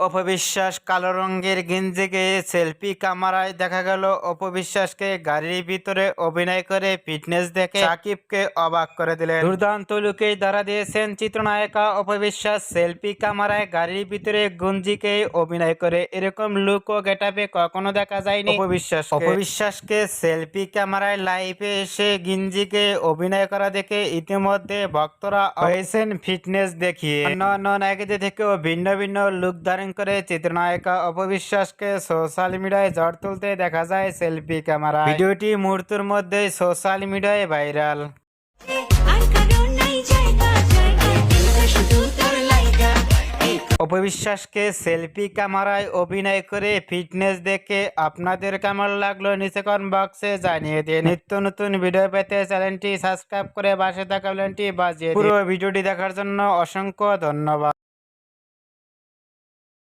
অপবিশ্বাস কালো রঙের গেঞ্জিকে সেলফি ক্যামেরায় দেখা গেল অপবিশ্বাসকে গাড়ির ভিতরে অভিনয় করে ফিটনেস দেখে সাকিবকে অবাক করে দিলেন। দুর্দান্ত লুকেই ধরা দিয়েছেন চিত্রনায়িকা অপবিশ্বাস সেলফি ক্যামেরায় গাড়ির ভিতরে গঞ্জিকে অভিনয় করে। এরকম লুক ও গেটআপে কখনো দেখা যায়নি অপবিশ্বাসকে সেলফি ক্যামেরায় লাইভে এসে গিঞ্জিকে অভিনয় করা দেখে ইতিমধ্যে ভক্তরা হয়েছেন ফিটনেস দেখিয়ে। অন্য নায়িকাদের থেকেও ভিন্ন ভিন্ন লুক ধারণ করে চিত্রনায়িকা অপবিশ্বাসকে সোশ্যাল মিডিয়ায় ঝড় তুলতে দেখা যায় সেলফি ক্যামেরায়। ভিডিওটি মুহূর্তের মধ্যেই সোশ্যাল মিডিয়ায় ভাইরাল। অপবিশ্বাসকে সেলফি ক্যামেরায় অভিনয় করে ফিটনেস দেখে আপনাদের কেমন লাগলো নিচে কমেন্ট বক্সে জানিয়ে দিন। নিত্য নতুন ভিডিও পেতে চ্যানেলটি সাবস্ক্রাইব করে পাশে থাকা বেলটি বাজিয়ে দিন। পুরো ভিডিওটি দেখার জন্য অসংখ্য ধন্যবাদ।